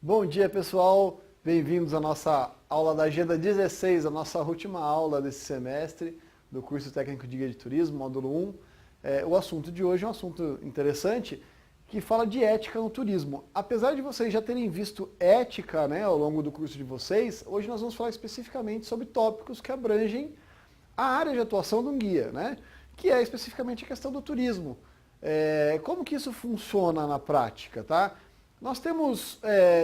Bom dia, pessoal. Bem-vindos à nossa aula da Agenda 16, a nossa última aula desse semestre do curso técnico de guia de turismo, módulo 1. O assunto de hoje é um assunto interessante que fala de ética no turismo. Apesar de vocês já terem visto ética, né, ao longo do curso de vocês, hoje nós vamos falar especificamente sobre tópicos que abrangem a área de atuação de um guia, né, que é especificamente a questão do turismo. Como que isso funciona na prática, tá? Nós temos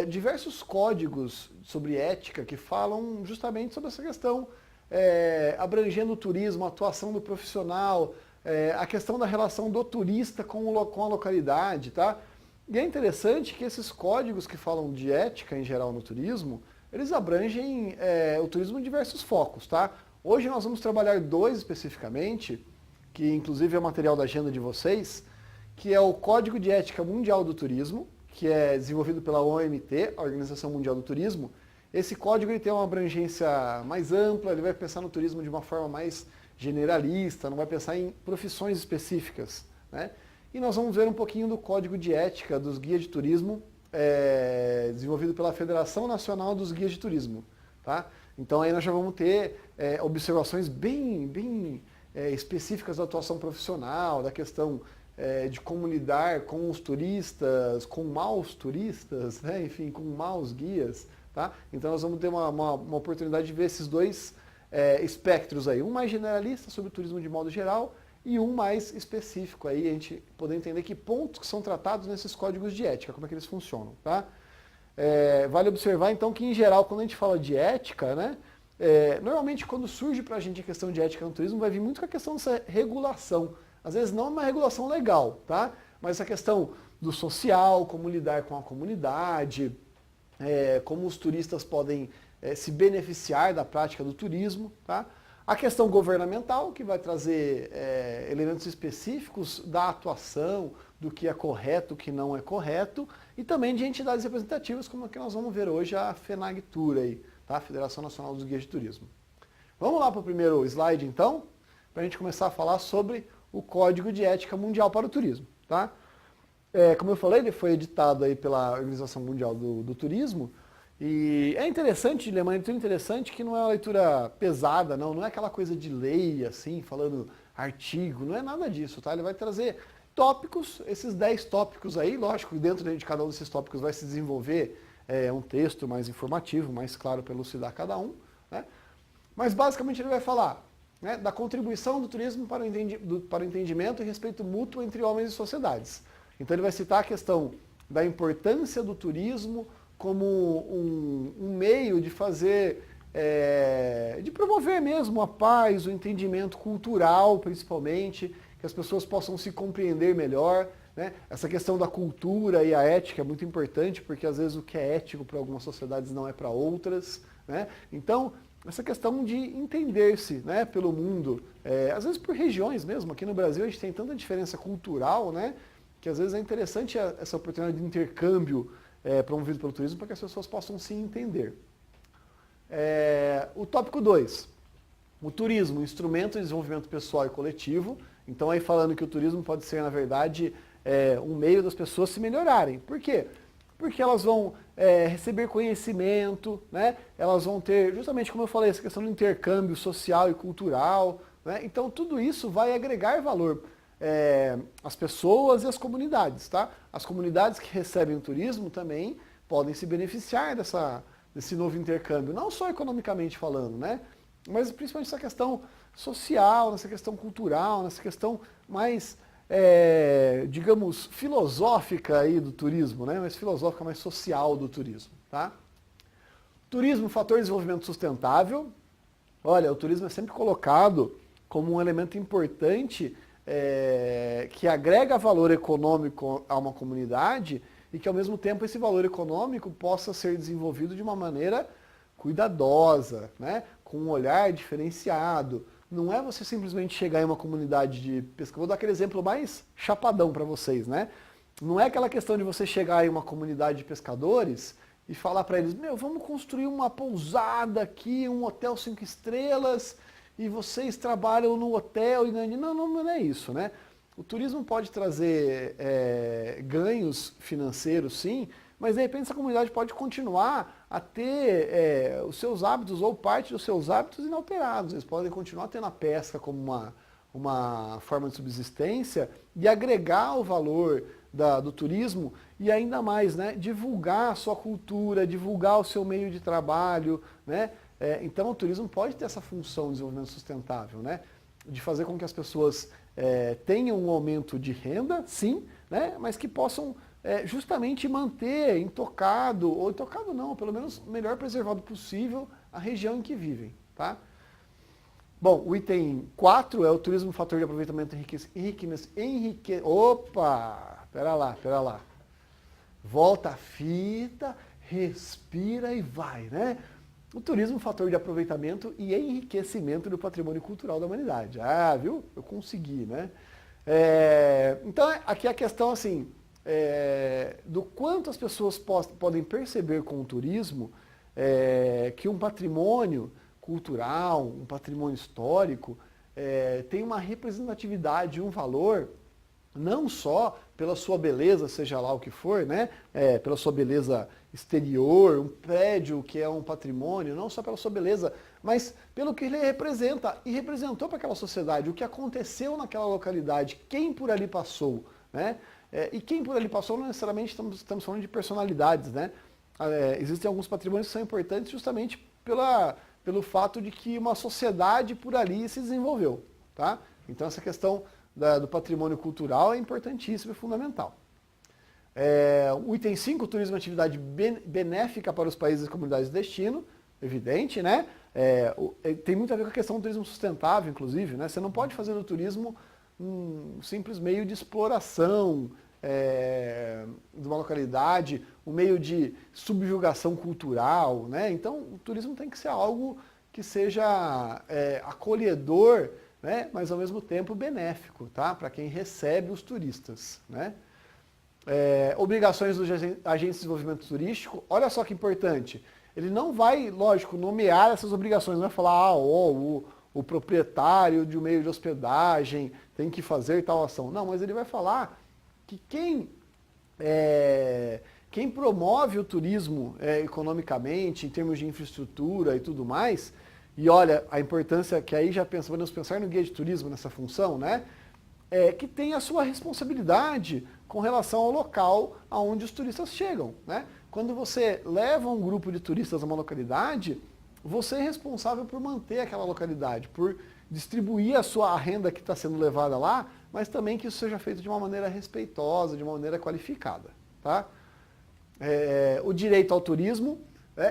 diversos códigos sobre ética que falam justamente sobre essa questão, abrangendo o turismo, a atuação do profissional, a questão da relação do turista com a localidade, tá? E é interessante que esses códigos que falam de ética em geral no turismo, eles abrangem o turismo em diversos focos, tá? Hoje nós vamos trabalhar dois especificamente, que inclusive é o material da agenda de vocês, que é o Código de Ética Mundial do Turismo, que é desenvolvido pela OMT, a Organização Mundial do Turismo. Esse código ele tem uma abrangência mais ampla, ele vai pensar no turismo de uma forma mais generalista, não vai pensar em profissões específicas, né? E nós vamos ver um pouquinho do Código de Ética dos Guias de Turismo, desenvolvido pela Federação Nacional dos Guias de Turismo, tá? Então aí nós já vamos ter observações bem específicas da atuação profissional, da questão de como lidar com os turistas, com maus turistas, né? Enfim, com maus guias, tá? Então nós vamos ter uma oportunidade de ver esses dois espectros aí, um mais generalista sobre o turismo de modo geral e um mais específico aí, a gente poder entender que pontos que são tratados nesses códigos de ética, como é que eles funcionam, tá? Vale observar então que em geral quando a gente fala de ética, né? Normalmente quando surge pra gente a questão de ética no turismo vai vir muito com a questão dessa regulação. Às vezes não é uma regulação legal, tá? Mas essa questão do social, como lidar com a comunidade, como os turistas podem se beneficiar da prática do turismo, tá? A questão governamental, que vai trazer elementos específicos da atuação, do que é correto, o que não é correto, e também de entidades representativas, como a que nós vamos ver hoje, a FENAGTUR, aí, tá? A Federação Nacional dos Guias de Turismo. Vamos lá para o primeiro slide, então, para a gente começar a falar sobre o Código de Ética Mundial para o Turismo, tá? Como eu falei, ele foi editado aí pela Organização Mundial do Turismo, e é interessante de ler, uma leitura interessante que não é uma leitura pesada, não é aquela coisa de lei, assim, falando artigo, não é nada disso, tá? Ele vai trazer tópicos, esses 10 tópicos aí, lógico, dentro de cada um desses tópicos vai se desenvolver um texto mais informativo, mais claro para elucidar cada um, né? Mas basicamente ele vai falar, né, da contribuição do turismo para o entendimento e respeito mútuo entre homens e sociedades. Então ele vai citar a questão da importância do turismo como um meio de fazer, de promover mesmo a paz, o entendimento cultural principalmente, que as pessoas possam se compreender melhor, né? Essa questão da cultura e a ética é muito importante, porque às vezes o que é ético para algumas sociedades não é para outras, né? Então, essa questão de entender-se, né, pelo mundo, às vezes por regiões mesmo. Aqui no Brasil a gente tem tanta diferença cultural, né, que às vezes é interessante essa oportunidade de intercâmbio promovido pelo turismo para que as pessoas possam se entender. O tópico 2, o turismo, instrumento de desenvolvimento pessoal e coletivo. Então aí falando que o turismo pode ser, na verdade, um meio das pessoas se melhorarem. Por quê? Porque elas vão receber conhecimento, né? Elas vão ter, justamente como eu falei, essa questão do intercâmbio social e cultural, né? Então tudo isso vai agregar valor às pessoas e às comunidades, tá? As comunidades que recebem o turismo também podem se beneficiar desse novo intercâmbio, não só economicamente falando, né? Mas principalmente essa questão social, nessa questão cultural, nessa questão mais digamos, filosófica aí do turismo, né? Mais filosófica, mais social do turismo, tá? Turismo, fator de desenvolvimento sustentável. Olha, o turismo é sempre colocado como um elemento importante que agrega valor econômico a uma comunidade e que, ao mesmo tempo, esse valor econômico possa ser desenvolvido de uma maneira cuidadosa, né? Com um olhar diferenciado. Não é você simplesmente chegar em uma comunidade de pesca. Vou dar aquele exemplo mais chapadão para vocês, né? Não é aquela questão de você chegar em uma comunidade de pescadores e falar para eles, vamos construir uma pousada aqui, um hotel 5 estrelas, e vocês trabalham no hotel e ganham. Não é isso, né? O turismo pode trazer ganhos financeiros, sim, mas de repente essa comunidade pode continuar a ter os seus hábitos ou parte dos seus hábitos inalterados. Eles podem continuar tendo a pesca como uma forma de subsistência e agregar o valor do turismo e ainda mais, né, divulgar a sua cultura, divulgar o seu meio de trabalho, né? Então o turismo pode ter essa função de desenvolvimento sustentável, né? De fazer com que as pessoas tenham um aumento de renda, sim, né? Mas que possam justamente manter intocado, ou intocado não, pelo menos melhor preservado possível a região em que vivem, tá? Bom, o item 4 é o turismo fator de aproveitamento Opa! Pera lá. Volta a fita, respira e vai, né? O turismo fator de aproveitamento e enriquecimento do patrimônio cultural da humanidade. Ah, viu? Eu consegui, né? Então, aqui a questão, assim, do quanto as pessoas podem perceber com o turismo que um patrimônio cultural, um patrimônio histórico, tem uma representatividade, um valor, não só pela sua beleza, seja lá o que for, né? Pela sua beleza exterior, um prédio que é um patrimônio, não só pela sua beleza, mas pelo que ele representa e representou para aquela sociedade, o que aconteceu naquela localidade, quem por ali passou, né? E quem por ali passou não necessariamente estamos falando de personalidades, né? Existem alguns patrimônios que são importantes justamente pelo fato de que uma sociedade por ali se desenvolveu, tá? Então essa questão do patrimônio cultural é importantíssimo e fundamental. O item 5, o turismo é atividade benéfica para os países e comunidades de destino, evidente, né? Tem muito a ver com a questão do turismo sustentável, inclusive, né? Você não pode fazer do turismo um simples meio de exploração de uma localidade, um meio de subjugação cultural, né? Então o turismo tem que ser algo que seja acolhedor, né? Mas ao mesmo tempo benéfico, tá? Para quem recebe os turistas, né? Obrigações dos agentes de desenvolvimento turístico, olha só que importante, ele não vai, lógico, nomear essas obrigações, não vai falar, o proprietário de um meio de hospedagem tem que fazer tal ação. Não, mas ele vai falar que quem promove o turismo economicamente, em termos de infraestrutura e tudo mais, e olha a importância que aí podemos pensar no guia de turismo nessa função, né? Que tem a sua responsabilidade com relação ao local aonde os turistas chegam, né? Quando você leva um grupo de turistas a uma localidade, você é responsável por manter aquela localidade, por distribuir a renda que está sendo levada lá, mas também que isso seja feito de uma maneira respeitosa, de uma maneira qualificada, tá? O direito ao turismo,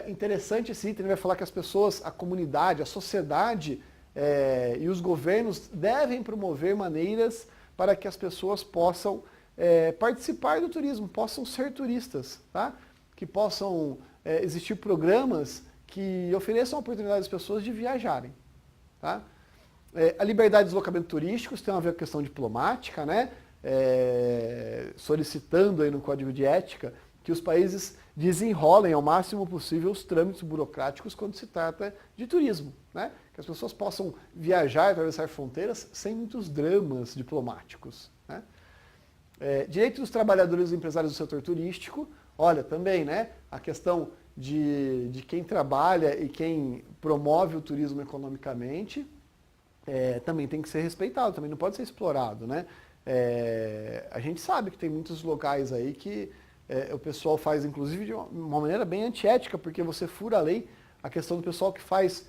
interessante esse item, ele vai falar que as pessoas, a comunidade, a sociedade e os governos devem promover maneiras para que as pessoas possam participar do turismo, possam ser turistas, tá? Que possam existir programas que ofereçam a oportunidade às pessoas de viajarem, tá? A liberdade de deslocamento turístico, isso tem a ver com a questão diplomática, né? Solicitando aí no Código de Ética que os países desenrolem ao máximo possível os trâmites burocráticos quando se trata de turismo, né? Que as pessoas possam viajar e atravessar fronteiras sem muitos dramas diplomáticos, né? Direito dos trabalhadores e empresários do setor turístico, olha, também, né? A questão de quem trabalha e quem promove o turismo economicamente também tem que ser respeitado, também não pode ser explorado, né? A gente sabe que tem muitos locais aí que o pessoal faz, inclusive, de uma maneira bem antiética, porque você fura a lei, a questão do pessoal que faz,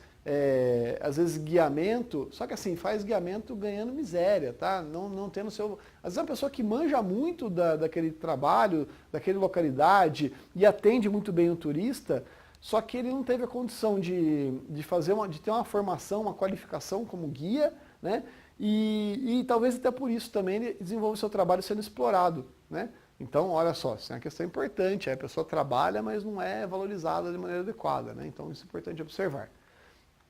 às vezes, guiamento, só que assim, faz guiamento ganhando miséria, tá? Não tendo seu... Às vezes é uma pessoa que manja muito daquele trabalho, daquela localidade, e atende muito bem o turista, só que ele não teve a condição de ter uma formação, uma qualificação como guia, né? E talvez até por isso também ele desenvolve o seu trabalho sendo explorado, né? Então, olha só, isso é uma questão importante, a pessoa trabalha, mas não é valorizada de maneira adequada, né? Então isso é importante observar.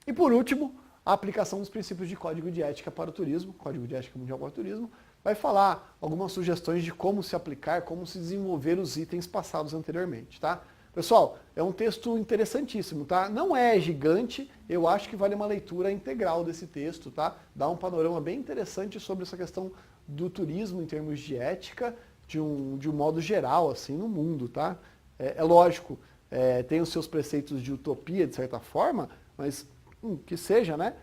E por último, a aplicação dos princípios de Código de Ética para o Turismo, Código de Ética Mundial para o Turismo, vai falar algumas sugestões de como se aplicar, como se desenvolver os itens passados anteriormente, tá? Pessoal, é um texto interessantíssimo, tá? Não é gigante, eu acho que vale uma leitura integral desse texto, tá? Dá um panorama bem interessante sobre essa questão do turismo em termos de ética, de um modo geral, assim, no mundo, tá? É lógico, tem os seus preceitos de utopia, de certa forma, mas que seja, né?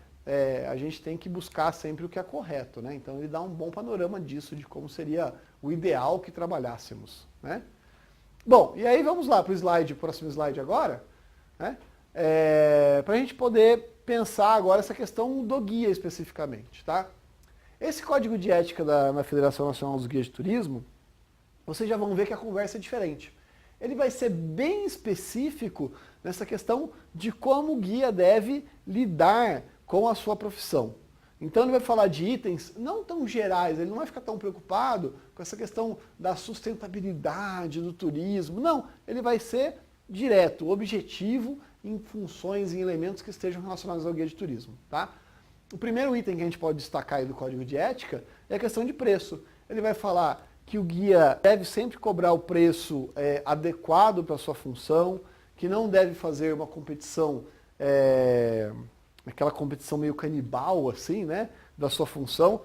A gente tem que buscar sempre o que é correto, né? Então ele dá um bom panorama disso, de como seria o ideal que trabalhássemos, né? Bom, e aí vamos lá para o próximo slide agora, né? Para a gente poder pensar agora essa questão do guia especificamente, tá? Esse código de ética na Federação Nacional dos Guias de Turismo, vocês já vão ver que a conversa é diferente. Ele vai ser bem específico nessa questão de como o guia deve lidar com a sua profissão. Então ele vai falar de itens não tão gerais, ele não vai ficar tão preocupado com essa questão da sustentabilidade do turismo, não, ele vai ser direto, objetivo em funções, em elementos que estejam relacionados ao guia de turismo, tá? O primeiro item que a gente pode destacar aí do código de ética é a questão de preço. Ele vai falar que o guia deve sempre cobrar o preço adequado para a sua função, que não deve fazer uma competição, aquela competição meio canibal, assim, né, da sua função.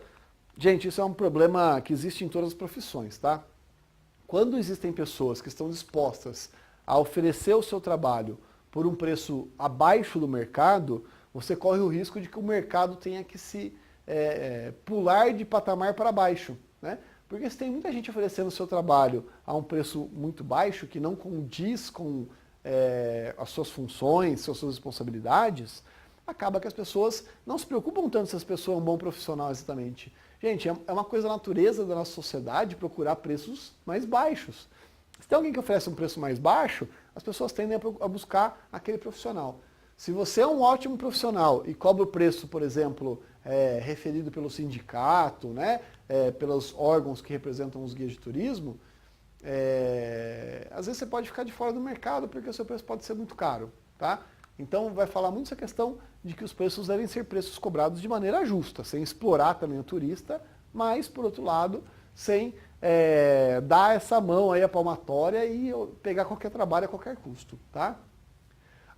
Gente, isso é um problema que existe em todas as profissões, tá? Quando existem pessoas que estão dispostas a oferecer o seu trabalho por um preço abaixo do mercado, você corre o risco de que o mercado tenha que se pular de patamar para baixo, né? Porque se tem muita gente oferecendo o seu trabalho a um preço muito baixo, que não condiz com as suas funções, as suas responsabilidades, acaba que as pessoas não se preocupam tanto se as pessoas é um bom profissional exatamente. Gente, é uma coisa da natureza da nossa sociedade procurar preços mais baixos. Se tem alguém que oferece um preço mais baixo, as pessoas tendem a buscar aquele profissional. Se você é um ótimo profissional e cobra o preço, por exemplo, referido pelo sindicato, né, pelos órgãos que representam os guias de turismo, às vezes você pode ficar de fora do mercado porque o seu preço pode ser muito caro, tá? Então vai falar muito essa questão de que os preços devem ser preços cobrados de maneira justa, sem explorar também o turista, mas, por outro lado, sem dar essa mão aí, a palmatória e pegar qualquer trabalho a qualquer custo, tá?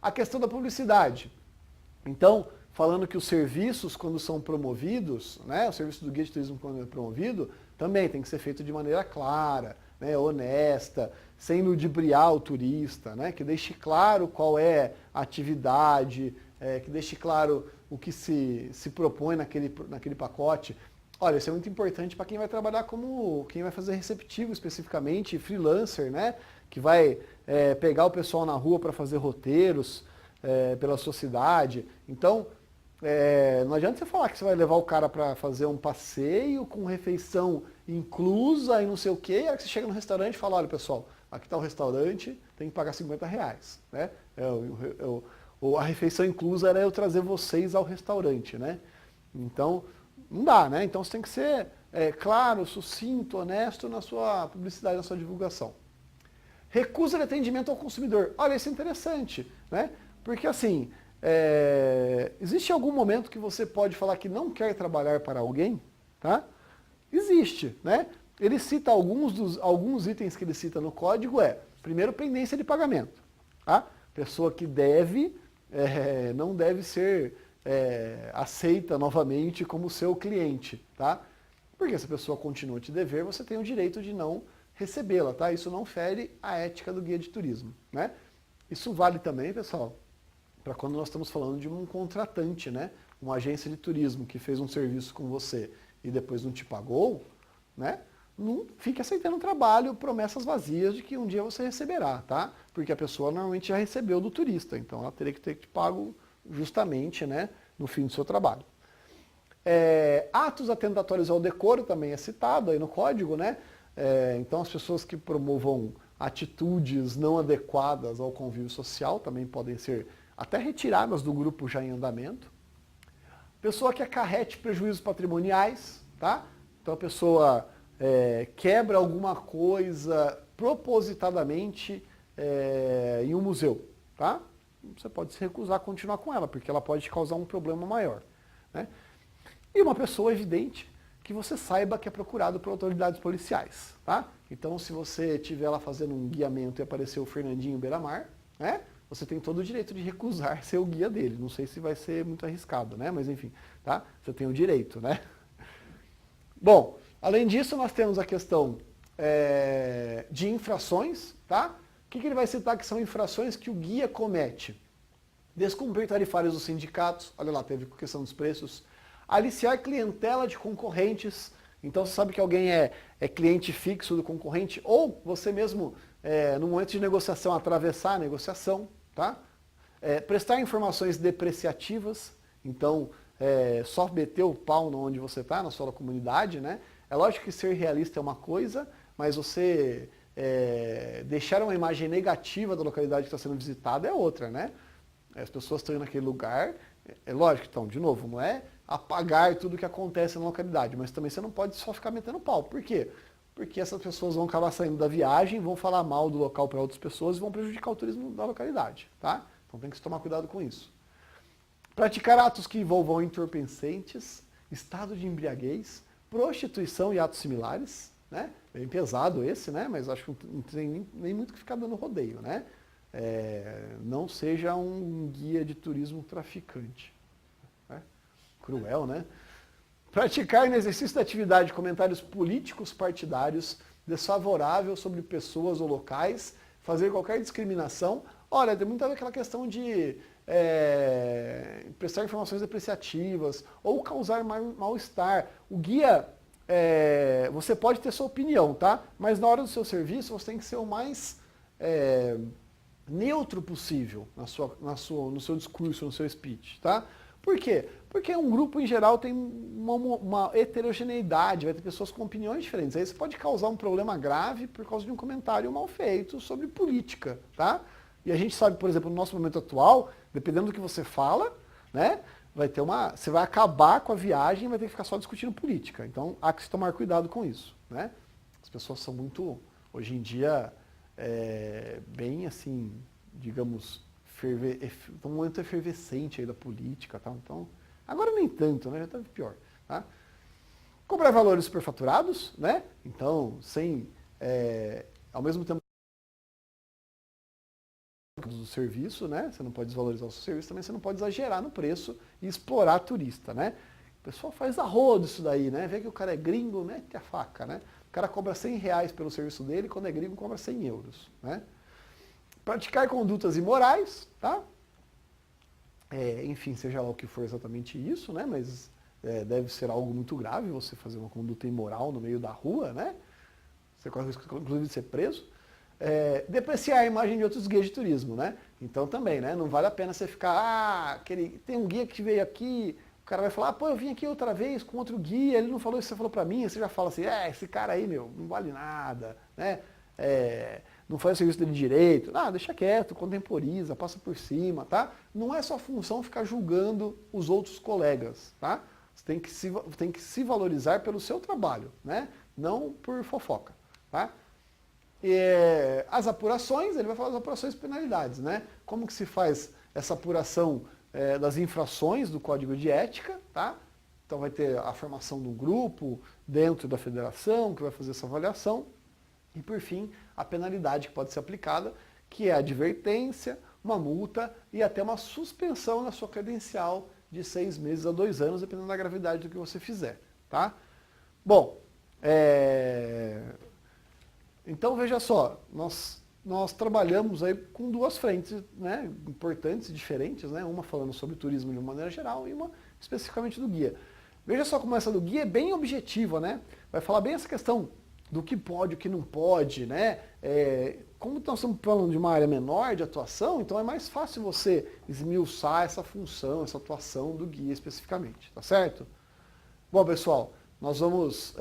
A questão da publicidade. Então, falando que os serviços, quando são promovidos, né, o serviço do guia de turismo quando é promovido, também tem que ser feito de maneira clara, né, honesta, sem ludibriar o turista, né, que deixe claro qual é a atividade, que deixe claro o que se propõe naquele pacote. Olha, isso é muito importante para quem vai trabalhar quem vai fazer receptivo especificamente, freelancer, né, que vai pegar o pessoal na rua para fazer roteiros pela sua cidade. Então, não adianta você falar que você vai levar o cara para fazer um passeio com refeição inclusa e não sei o quê, e aí você chega no restaurante e fala, olha pessoal, aqui está o restaurante, tem que pagar R$50, né? A refeição inclusa era eu trazer vocês ao restaurante, né? Então, não dá, né? Então você tem que ser claro, sucinto, honesto na sua publicidade, na sua divulgação. Recusa de atendimento ao consumidor. Olha, isso é interessante, né? Porque assim, existe algum momento que você pode falar que não quer trabalhar para alguém, tá? Existe, né? Ele cita alguns itens que ele cita no código primeiro, pendência de pagamento, tá? Pessoa que não deve ser aceita novamente como seu cliente, tá? Porque se a pessoa continua a te dever, você tem o direito de não recebê-la, tá? Isso não fere a ética do guia de turismo, né? Isso vale também, pessoal, para quando nós estamos falando de um contratante, né? Uma agência de turismo que fez um serviço com você e depois não te pagou, né? Não fique aceitando trabalho, promessas vazias de que um dia você receberá, tá? Porque a pessoa normalmente já recebeu do turista, então ela teria que ter te pago justamente, né, no fim do seu trabalho. Atos atentatórios ao decoro também é citado aí no código, né? Então as pessoas que promovam atitudes não adequadas ao convívio social também podem ser até retiradas do grupo já em andamento. Pessoa que acarrete prejuízos patrimoniais, tá? Então a pessoa quebra alguma coisa propositadamente em um museu, tá? Você pode se recusar a continuar com ela, porque ela pode te causar um problema maior, né? E uma pessoa evidente que você saiba que é procurado por autoridades policiais, tá? Então, se você estiver lá fazendo um guiamento e aparecer o Fernandinho Beiramar, né? Você tem todo o direito de recusar ser o guia dele. Não sei se vai ser muito arriscado, né? Mas enfim, tá? Você tem o direito, né? Bom, além disso, nós temos a questão de infrações, tá? que ele vai citar que são infrações que o guia comete? Descumprir tarifários dos sindicatos, olha lá, teve questão dos preços. Aliciar clientela de concorrentes, então você sabe que alguém é cliente fixo do concorrente, ou você mesmo, no momento de negociação, atravessar a negociação, tá? Prestar informações depreciativas, então só meter o pau onde você está, na sua comunidade, né? É lógico que ser realista é uma coisa, mas você deixar uma imagem negativa da localidade que está sendo visitada é outra, né? As pessoas estão indo naquele lugar, é lógico, então, de novo, não é apagar tudo que acontece na localidade, mas também você não pode só ficar metendo pau. Por quê? Porque essas pessoas vão acabar saindo da viagem, vão falar mal do local para outras pessoas e vão prejudicar o turismo da localidade, tá? Então tem que se tomar cuidado com isso. Praticar atos que envolvam entorpecentes, estado de embriaguez, prostituição e atos similares, né? Bem pesado esse, né? Mas acho que não tem nem muito que ficar dando rodeio, né? Não seja um guia de turismo traficante. Né? Cruel, né? Praticar no exercício da atividade comentários políticos partidários desfavoráveis sobre pessoas ou locais, fazer qualquer discriminação. Olha, tem muito a ver aquela questão de prestar informações depreciativas ou causar mal-estar. O guia, você pode ter sua opinião, tá? Mas na hora do seu serviço você tem que ser o mais neutro possível no seu discurso, no seu speech, tá? Por quê? Porque um grupo em geral tem uma heterogeneidade, vai ter pessoas com opiniões diferentes. Aí você pode causar um problema grave por causa de um comentário mal feito sobre política, tá? E a gente sabe, por exemplo, no nosso momento atual, dependendo do que você fala, né, você vai acabar com a viagem e vai ter que ficar só discutindo política. Então há que se tomar cuidado com isso, né? As pessoas são muito, hoje em dia, bem assim, digamos, um momento efervescente aí da política, tá? Então, agora nem tanto, né? Já tá pior, tá? Cobrar valores superfaturados, né? Então, ao mesmo tempo do serviço, né? Você não pode desvalorizar o seu serviço, também você não pode exagerar no preço e explorar turista, né? O pessoal faz arrodo isso daí, né? Vê que o cara é gringo, mete a faca, né? O cara cobra R$100 pelo serviço dele, quando é gringo cobra 100 euros, né? Praticar condutas imorais, tá? Enfim, seja lá o que for exatamente isso, né? Mas deve ser algo muito grave você fazer uma conduta imoral no meio da rua, né? Você corre o risco, inclusive, de ser preso. Depreciar a imagem de outros guias de turismo, né? Então também, né? Não vale a pena você ficar, tem um guia que veio aqui, o cara vai falar, pô, eu vim aqui outra vez com outro guia, ele não falou isso que você falou pra mim, você já fala assim, esse cara aí, meu, não vale nada, né? Não faz o serviço dele direito, deixa quieto, contemporiza, passa por cima, tá? Não é sua função ficar julgando os outros colegas, tá? Você tem que se valorizar pelo seu trabalho, né? Não por fofoca, tá? As apurações, ele vai falar das apurações e penalidades, né? Como que se faz essa apuração das infrações do Código de Ética, tá? Então vai ter a formação de um grupo dentro da federação que vai fazer essa avaliação. E por fim, a penalidade que pode ser aplicada, que é a advertência, uma multa e até uma suspensão na sua credencial de 6 meses a 2 anos, dependendo da gravidade do que você fizer, tá? Bom, então veja só, nós trabalhamos aí com duas frentes, né, importantes e diferentes, né, uma falando sobre turismo de uma maneira geral e uma especificamente do guia. Veja só como essa do guia é bem objetiva, né? Vai falar bem essa questão do que pode, o que não pode, né? Como nós estamos falando de uma área menor de atuação, então é mais fácil você esmiuçar essa função, essa atuação do guia especificamente, tá certo? Bom, pessoal, nós vamos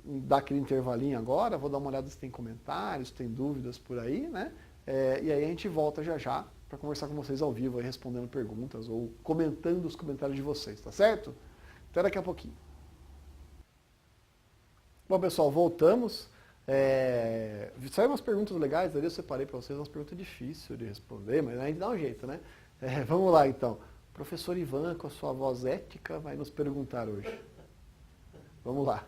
dar aquele intervalinho agora, vou dar uma olhada se tem comentários, se tem dúvidas por aí, né? E aí a gente volta já para conversar com vocês ao vivo, aí, respondendo perguntas ou comentando os comentários de vocês, tá certo? Até daqui a pouquinho. Bom, pessoal, voltamos. Saíram umas perguntas legais ali, eu separei para vocês umas perguntas difíceis de responder, mas a gente dá um jeito, né? Vamos lá, então. O professor Ivan, com a sua voz ética, vai nos perguntar hoje. Vamos lá.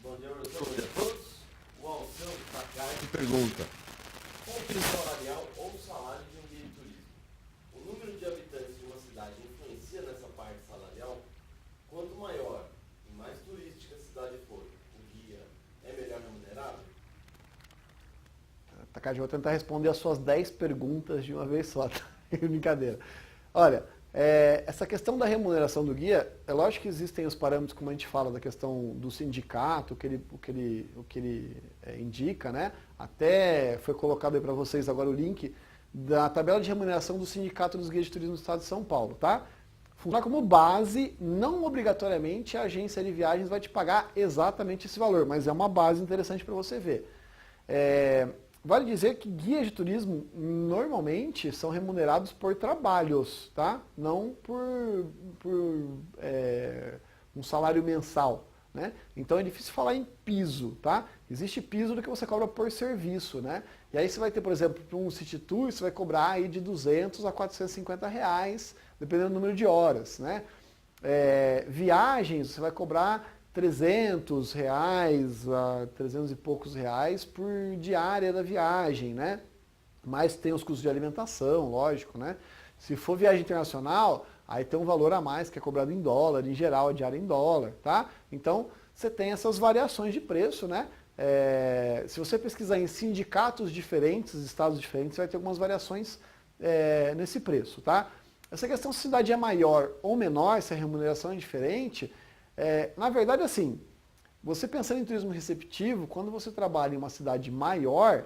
Bom dia, professor. Bom dia a todos. O Alceu Sakai pergunta: qual o piso salarial ou salário de um guia de turismo? O número de habitantes de uma cidade influencia nessa parte salarial? Quanto maior e mais turística a cidade for, o guia é melhor remunerado? Takagi, eu vou tentar responder as suas 10 perguntas de uma vez só, tá? Brincadeira. Olha, essa questão da remuneração do guia, é lógico que existem os parâmetros, como a gente fala, da questão do sindicato, o que ele indica, né? Até foi colocado aí para vocês agora o link da tabela de remuneração do Sindicato dos Guias de Turismo do Estado de São Paulo, tá? Funciona como base, não obrigatoriamente a agência de viagens vai te pagar exatamente esse valor, mas é uma base interessante para você ver. Vale dizer que guias de turismo normalmente são remunerados por trabalhos, tá? Não por um salário mensal, né? Então é difícil falar em piso, tá? Existe piso do que você cobra por serviço, né? E aí você vai ter, por exemplo, para um City Tour, você vai cobrar aí de 200 a 450 reais, dependendo do número de horas, né? Viagens, você vai cobrar 300 reais a 300 e poucos reais por diária da viagem, né? Mas tem os custos de alimentação, lógico, né? Se for viagem internacional, aí tem um valor a mais que é cobrado em dólar, em geral a diária em dólar, tá? Então, você tem essas variações de preço, né? Se você pesquisar em sindicatos diferentes, estados diferentes, você vai ter algumas variações nesse preço, tá? Essa questão se a cidade é maior ou menor, se a remuneração é diferente, na verdade, assim, você pensando em turismo receptivo, quando você trabalha em uma cidade maior,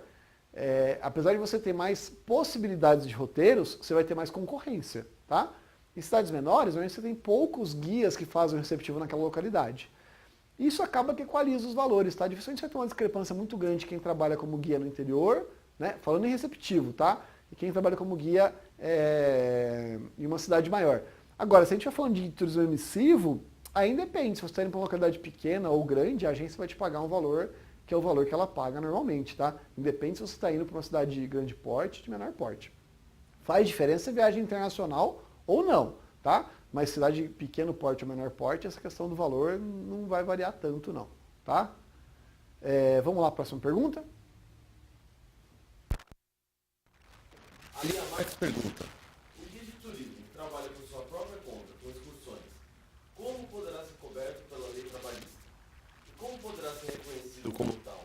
apesar de você ter mais possibilidades de roteiros, você vai ter mais concorrência, tá? Em cidades menores, você tem poucos guias que fazem o receptivo naquela localidade. Isso acaba que equaliza os valores, tá? Dificilmente você vai ter uma discrepância muito grande quem trabalha como guia no interior, né? Falando em receptivo, tá? E quem trabalha como guia em uma cidade maior. Agora, se a gente vai falando de turismo emissivo, aí depende. Se você está indo para uma localidade pequena ou grande, a agência vai te pagar um valor que é o valor que ela paga normalmente, tá? Independe se você está indo para uma cidade de grande porte ou de menor porte. Faz diferença se viagem internacional ou não, tá? Mas cidade de pequeno porte ou menor porte, essa questão do valor não vai variar tanto não, tá? Vamos lá, próxima pergunta. A Lia Marques pergunta: o guia de turismo trabalha por sua própria conta, com excursões. Como poderá ser coberto pela lei trabalhista? E como poderá ser reconhecido como tal?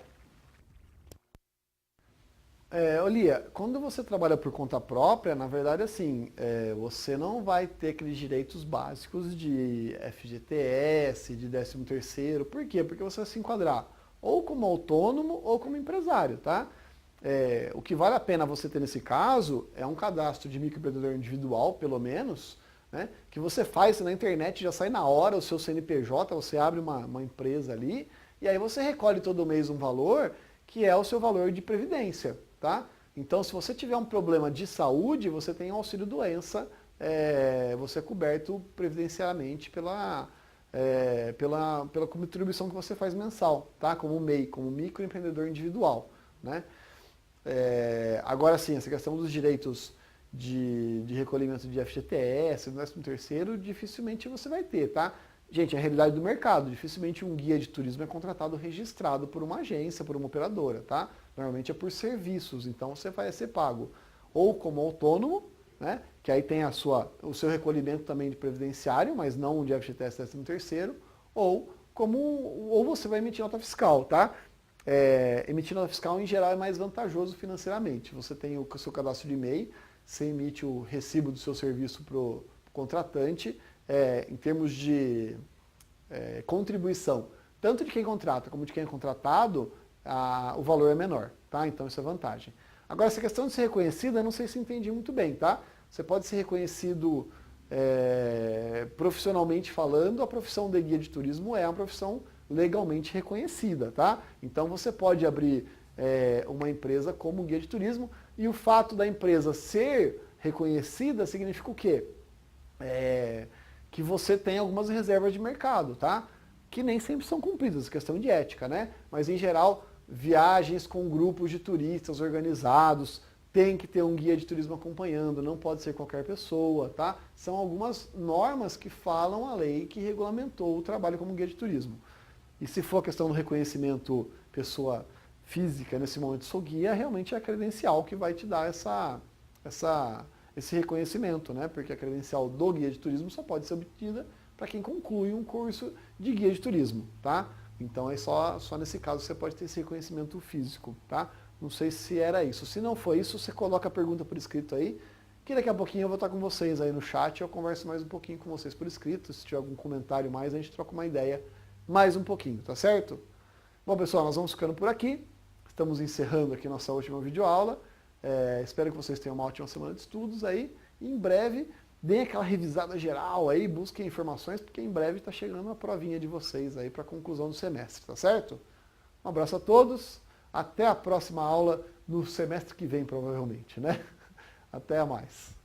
Lia, quando você trabalha por conta própria, na verdade, assim, você não vai ter aqueles direitos básicos de FGTS, de 13º. Por quê? Porque você vai se enquadrar ou como autônomo ou como empresário, tá? O que vale a pena você ter nesse caso é um cadastro de microempreendedor individual, pelo menos, né? Que você faz na internet, já sai na hora o seu CNPJ, você abre uma empresa ali, e aí você recolhe todo mês um valor que é o seu valor de previdência, tá? Então, se você tiver um problema de saúde, você tem um auxílio doença, você é coberto previdenciaramente pela contribuição que você faz mensal, tá? Como MEI, como microempreendedor individual, né? Agora sim, essa questão dos direitos de recolhimento de FGTS, do 13º, dificilmente você vai ter, tá? Gente, é a realidade do mercado. Dificilmente um guia de turismo é contratado registrado por uma agência, por uma operadora, tá? Normalmente é por serviços, então você vai ser pago ou como autônomo, né? Que aí tem o seu recolhimento também de previdenciário, mas não de FGTS 13º, ou você vai emitir nota fiscal, tá? Emitir nota fiscal em geral é mais vantajoso financeiramente. Você tem o seu cadastro de MEI, você emite o recibo do seu serviço para o contratante, em termos de contribuição, tanto de quem contrata como de quem é contratado, o valor é menor, tá? Então isso é vantagem. Agora, essa questão de ser reconhecido, eu não sei se entendi muito bem, tá? Você pode ser reconhecido profissionalmente falando, a profissão de guia de turismo é uma profissão legalmente reconhecida, tá? Então você pode abrir uma empresa como guia de turismo, e o fato da empresa ser reconhecida significa o quê? Que você tem algumas reservas de mercado, tá? Que nem sempre são cumpridas, questão de ética, né? Mas em geral, viagens com grupos de turistas organizados, tem que ter um guia de turismo acompanhando, não pode ser qualquer pessoa, tá? São algumas normas que falam a lei que regulamentou o trabalho como guia de turismo. E se for a questão do reconhecimento pessoa física, nesse momento sou guia, realmente é a credencial que vai te dar esse reconhecimento, né? Porque a credencial do guia de turismo só pode ser obtida para quem conclui um curso de guia de turismo, tá? Então, só nesse caso você pode ter esse reconhecimento físico, tá? Não sei se era isso. Se não foi isso, você coloca a pergunta por escrito aí, que daqui a pouquinho eu vou estar com vocês aí no chat, eu converso mais um pouquinho com vocês por escrito. Se tiver algum comentário mais, a gente troca uma ideia mais um pouquinho, tá certo? Bom, pessoal, nós vamos ficando por aqui. Estamos encerrando aqui nossa última videoaula. Espero que vocês tenham uma ótima semana de estudos aí. E em breve, deem aquela revisada geral aí, busquem informações, porque em breve está chegando a provinha de vocês aí para a conclusão do semestre, tá certo? Um abraço a todos. Até a próxima aula no semestre que vem, provavelmente, né? Até mais.